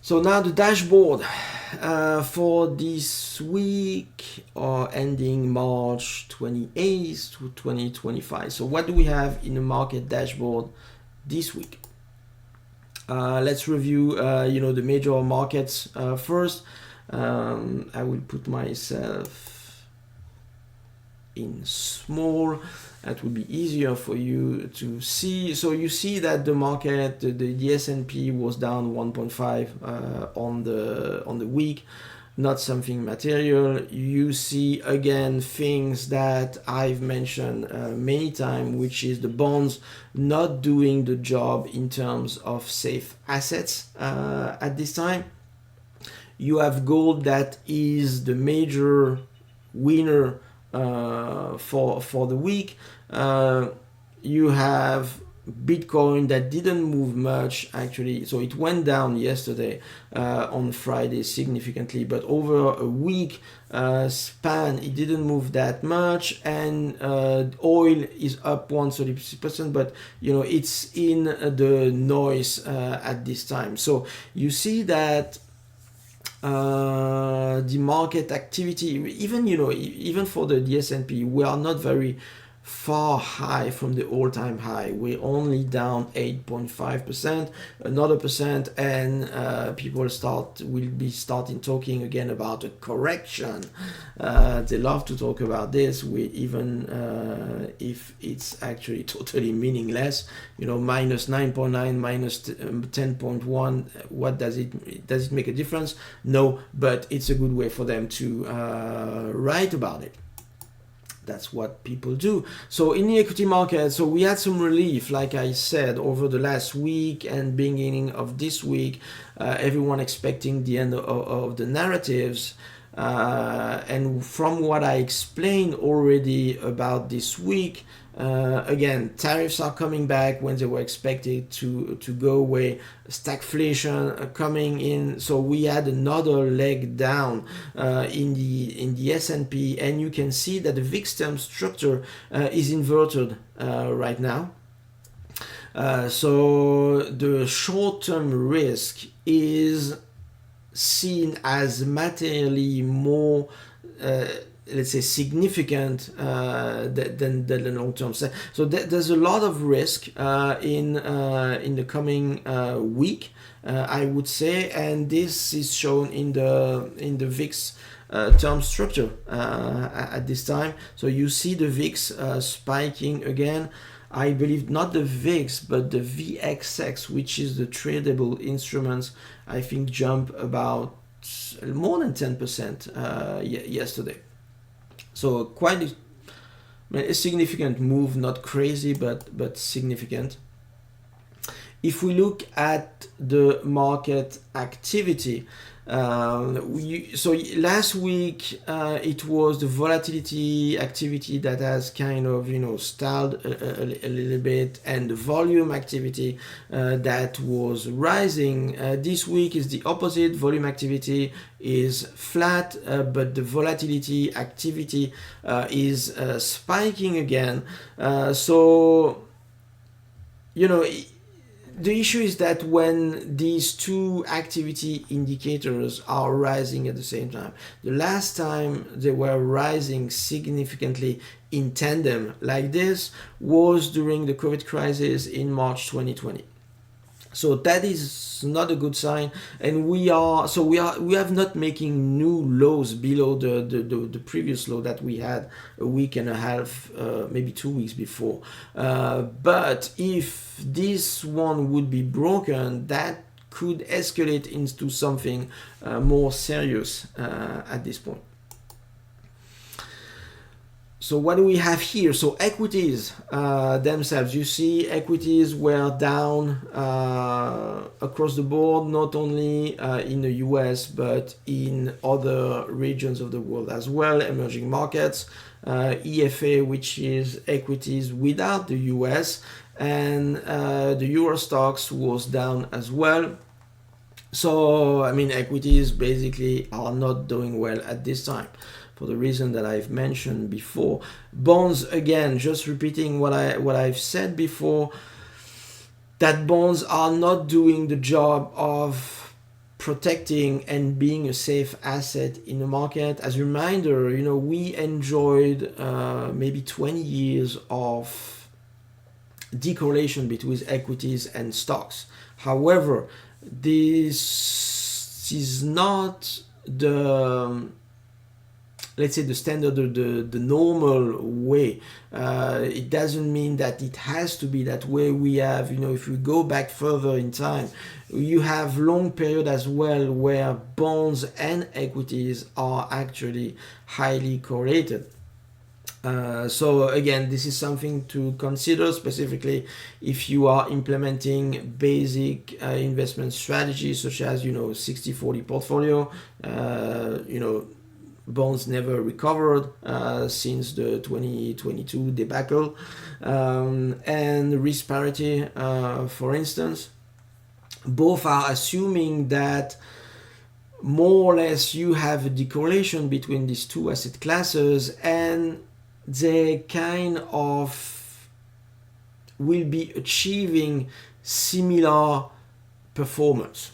So now the dashboard for this week ending March 28th to 2025. So what do we have in the market dashboard this week? Let's review the major markets first. I will put myself in small. That would be easier for you to see. So you see that the market, the S&P was down 1.5 on the week, not something material. You see again things that I've mentioned many times, which is the bonds not doing the job in terms of safe assets at this time. You have gold that is the major winner for the week. You have Bitcoin that didn't move much actually, so it went down yesterday on Friday significantly, but over a week span it didn't move that much. And oil is up 130%, but it's in the noise at this time. So you see that the market activity, even for the S&P, we are not very far high from the all-time high. We're only down 8.5%, another percent, and people will be starting talking again about a correction. They love to talk about this, even if it's actually totally meaningless. Minus 9.9, minus 10.1. What does it make a difference? No, but it's a good way for them to write about it. That's what people do. So in the equity market, so we had some relief, like I said, over the last week and beginning of this week. Everyone expecting the end of the narratives. And from what I explained already about this week, again, tariffs are coming back when they were expected to go away. Stagflation coming in, so we had another leg down in the S&P, and you can see that the VIX term structure is inverted right now. So the short-term risk is seen as materially more let's say significant than the long-term. So there's a lot of risk in the coming week, I would say, and this is shown in the VIX term structure at this time. So you see the VIX spiking again. I believe not the VIX, but the VXX, which is the tradable instruments, I think jump about more than 10% yesterday. So quite a significant move, not crazy, but significant. If we look at the market activity, so last week it was the volatility activity that has kind of stalled a little bit, and the volume activity that was rising. This week is the opposite. Volume activity is flat, but the volatility activity is spiking again. So the issue is that when these two activity indicators are rising at the same time, the last time they were rising significantly in tandem like this was during the COVID crisis in March 2020. So that is not a good sign, and we have not making new lows below the previous low that we had a week and a half, maybe 2 weeks before. But if this one would be broken, that could escalate into something more serious at this point. So what do we have here? So equities themselves, you see equities were down across the board, not only in the US, but in other regions of the world as well, emerging markets, EFA, which is equities without the US, and the Euro stocks was down as well. So, equities basically are not doing well at this time, for the reason that I've mentioned before. Bonds, again, just repeating what I've said before, that bonds are not doing the job of protecting and being a safe asset in the market. As a reminder, we enjoyed maybe 20 years of decorrelation between equities and stocks. However, this is not the, let's say, the standard or the normal way. It doesn't mean that it has to be that way. We have, if we go back further in time, you have long period as well where bonds and equities are actually highly correlated. So again, this is something to consider, specifically if you are implementing basic investment strategies such as 60-40 portfolio. Bonds never recovered since the 2022 debacle, and risk parity, for instance. Both are assuming that more or less you have a decorrelation between these two asset classes, and they kind of will be achieving similar performance.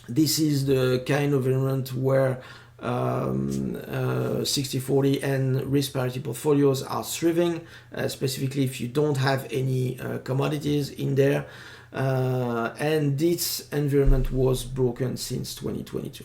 This is the kind of environment where 60-40 and risk parity portfolios are thriving, specifically if you don't have any commodities in there. And this environment was broken since 2022.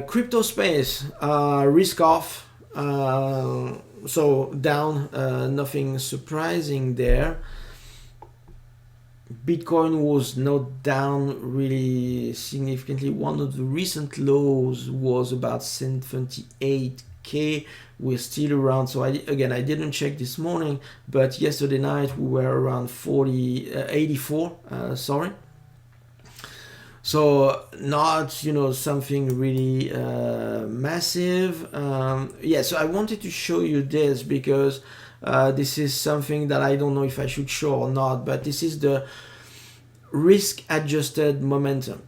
Crypto space, risk off, so down, nothing surprising there. Bitcoin was not down really significantly. One of the recent lows was about 78k. We're still around, so I didn't check this morning, but yesterday night we were around 84, sorry. So not, something really massive. So I wanted to show you this because this is something that I don't know if I should show or not, but this is the risk-adjusted momentum.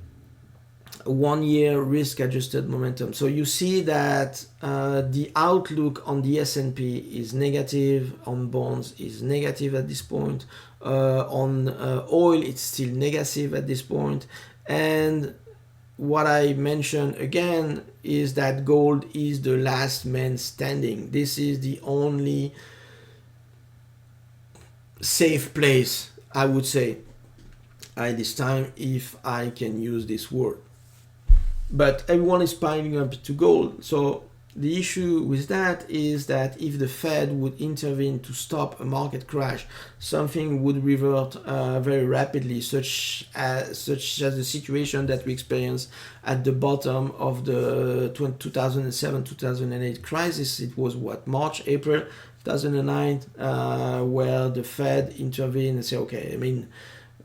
1 year risk-adjusted momentum. So you see that the outlook on the S&P is negative, on bonds is negative at this point, on oil it's still negative at this point, and what I mentioned again is that gold is the last man standing. This is the only safe place, I would say, at this time, if I can use this word. But everyone is piling up to gold. So the issue with that is that if the Fed would intervene to stop a market crash, something would revert very rapidly, such as the situation that we experienced at the bottom of the 2007-2008 crisis. It was March, April 2009, where the Fed intervened and said, okay,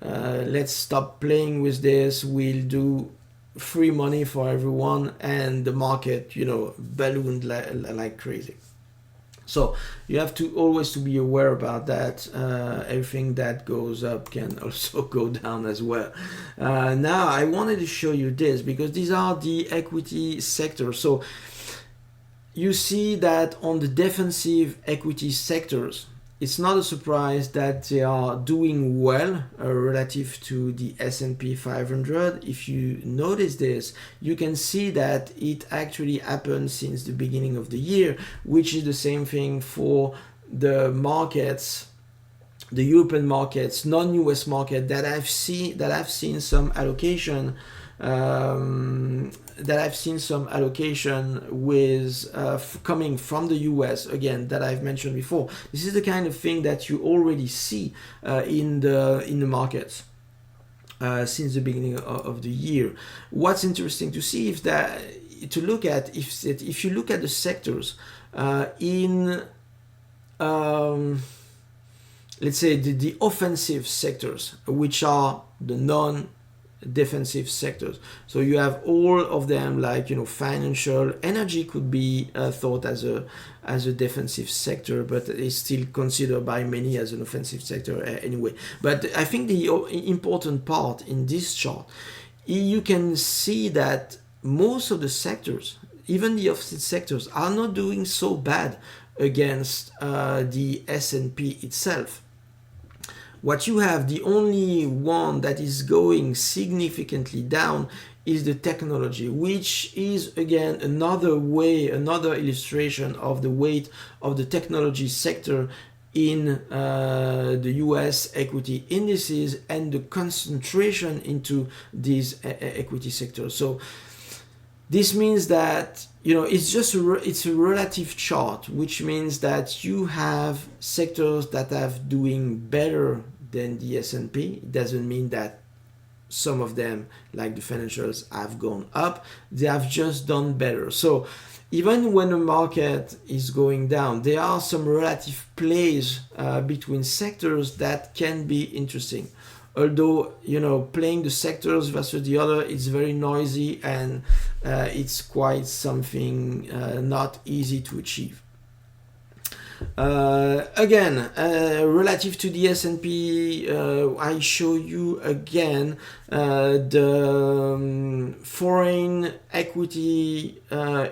let's stop playing with this. We'll do free money for everyone, and the market, ballooned like crazy. So you have to always to be aware about that. Everything that goes up can also go down as well. Now I wanted to show you this because these are the equity sectors. So you see that on the defensive equity sectors, it's not a surprise that they are doing well relative to the S&P 500. If you notice this, you can see that it actually happened since the beginning of the year, which is the same thing for the markets, the European markets, non-US market that I've seen some allocation. With coming from the US, again, that I've mentioned before. This is the kind of thing that you already see in the markets since the beginning of the year. What's interesting to see if you look at the sectors in let's say the offensive sectors, which are the non-defensive sectors. So you have all of them, like financial, energy could be thought as a defensive sector, but it's still considered by many as an offensive sector anyway. But I think the important part in this chart, you can see that most of the sectors, even the offensive sectors, are not doing so bad against the S&P itself. What you have, the only one that is going significantly down is the technology, which is again another illustration of the weight of the technology sector in the US equity indices and the concentration into these equity sectors. So this means that, you know, it's a relative chart, which means that you have sectors that have doing better than the S&P. It doesn't mean that some of them, like the financials, have gone up. They have just done better. So even when the market is going down, there are some relative plays between sectors that can be interesting. Although, you know, playing the sectors versus the other, it's very noisy and it's quite something not easy to achieve. Again, relative to the S&P, I show you again the foreign equity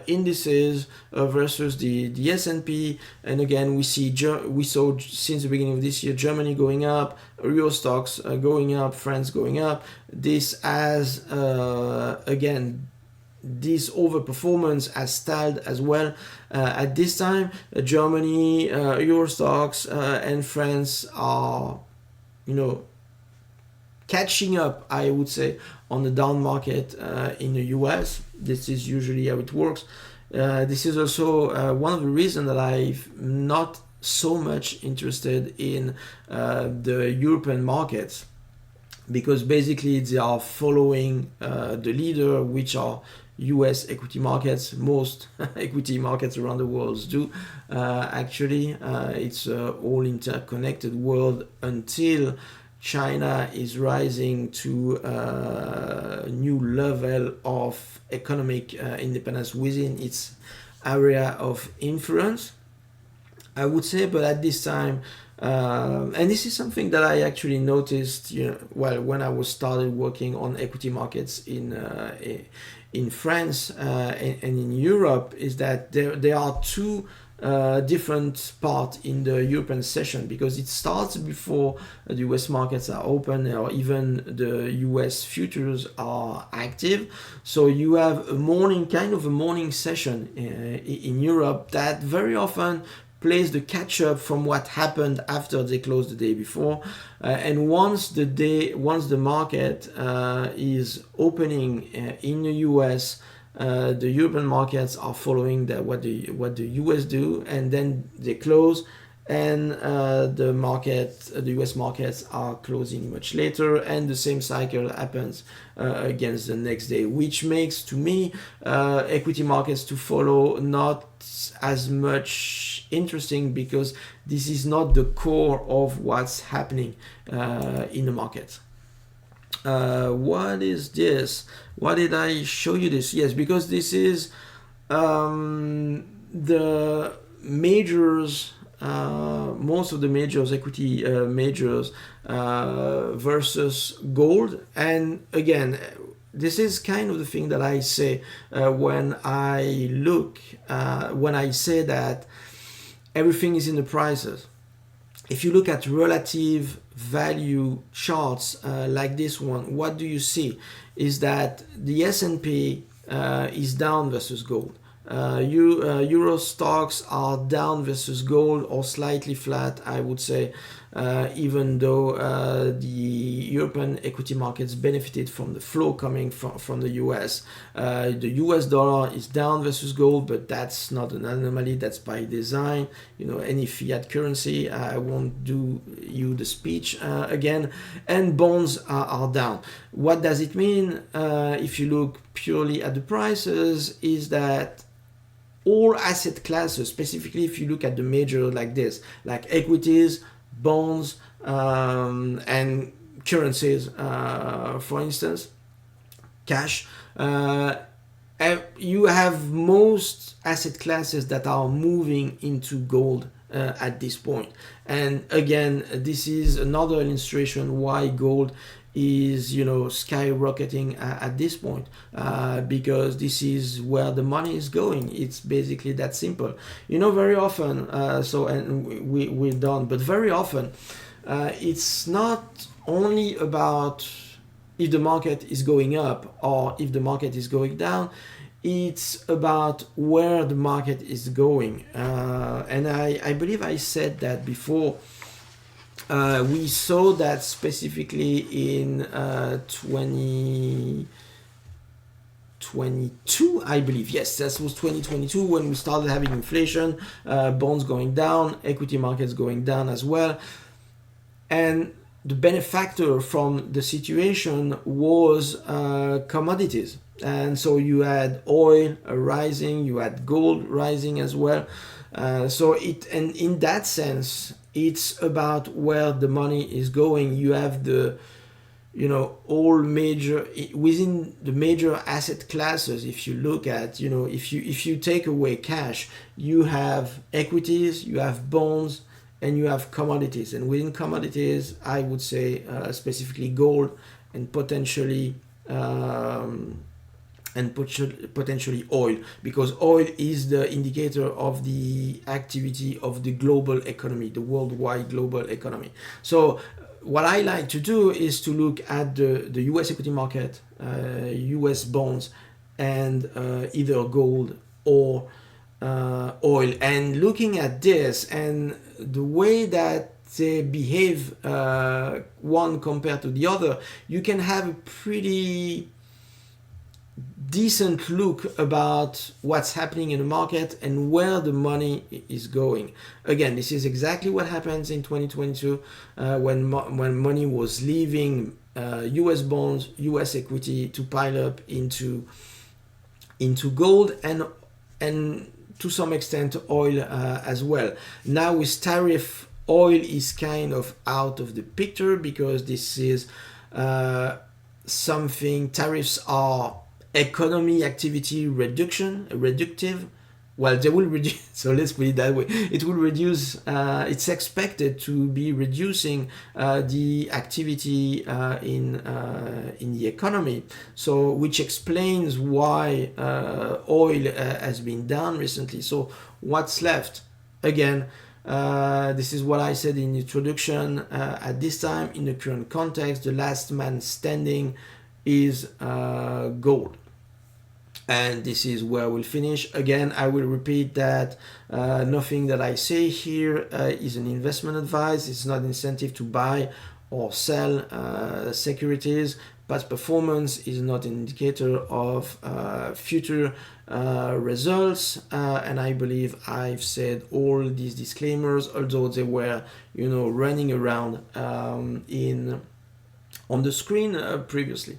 indices versus the S&P, and again we saw since the beginning of this year Germany going up, Euro stocks going up, France going up. This has again, this overperformance has stalled as well at this time. Germany, Euro stocks, and France are, you know, catching up, I would say, on the down market in the US. This is usually how it works. This is also one of the reasons that I'm not so much interested in the European markets, because basically they are following the leader, which are US equity markets. Most equity markets around the world do. Actually, it's an all interconnected world until China is rising to a new level of economic independence within its area of influence, I would say. But at this time, and this is something that I actually noticed, you know, well, when I was started working on equity markets in France and in Europe, is that there are two different parts in the European session, because it starts before the US markets are open or even the US futures are active. So you have a morning session in Europe that very often plays the catch up from what happened after they closed the day before, and once the market is opening in the US, the European markets are following what the US do, and then they close, and the US markets are closing much later, and the same cycle happens against the next day, which makes, to me, equity markets to follow not as much interesting, because this is not the core of what's happening in the market. What is this? Why did I show you this? Yes, because this is the majors, most of the majors, equity majors versus gold. And again, this is kind of the thing that I say when I say that everything is in the prices. If you look at relative value charts like this one, what do you see? Is that the S&P is down versus gold. Euro stocks are down versus gold, or slightly flat, I would say, even though the European equity markets benefited from the flow coming from the US. The US dollar is down versus gold, but that's not an anomaly, that's by design. You know, any fiat currency, I won't do you the speech again. And bonds are down. What does it mean if you look purely at the prices? Is that all asset classes, specifically if you look at the major like this, like equities, bonds, and currencies, for instance, cash, you have most asset classes that are moving into gold at this point. And again, this is another illustration why gold is, you know, skyrocketing at this point, because this is where the money is going. It's basically that simple. You know, very often, and we're done, but very often it's not only about if the market is going up or if the market is going down. It's about where the market is going. And I believe I said that before. We saw that specifically in 2022, I believe. Yes, that was 2022 when we started having inflation, bonds going down, equity markets going down as well. And the benefactor from the situation was commodities. And so you had oil rising, you had gold rising as well. And in that sense, it's about where the money is going. You have all major within the major asset classes. If you look at, if you take away cash, you have equities, you have bonds, and you have commodities. And within commodities, I would say specifically gold and potentially oil, because oil is the indicator of the activity of the global economy, the worldwide global economy. So what I like to do is to look at the US equity market, US bonds, and either gold or oil, and looking at this and the way that they behave one compared to the other, you can have a pretty decent look about what's happening in the market and where the money is going. Again, this is exactly what happens in 2022 when money was leaving US bonds, US equity to pile up into gold and to some extent oil as well. Now with tariff, oil is kind of out of the picture because this is something. Tariffs are economy activity reductive. Well, they will reduce, so let's put it that way. It will reduce, it's expected to be reducing the activity in the economy. So, which explains why oil has been down recently. So, what's left? Again, this is what I said in the introduction. At this time, in the current context, the last man standing is gold. And this is where we'll finish. Again, I will repeat that nothing that I say here is an investment advice. It's not incentive to buy or sell securities. Past performance is not an indicator of future results. And I believe I've said all these disclaimers, although they were, running around on the screen previously.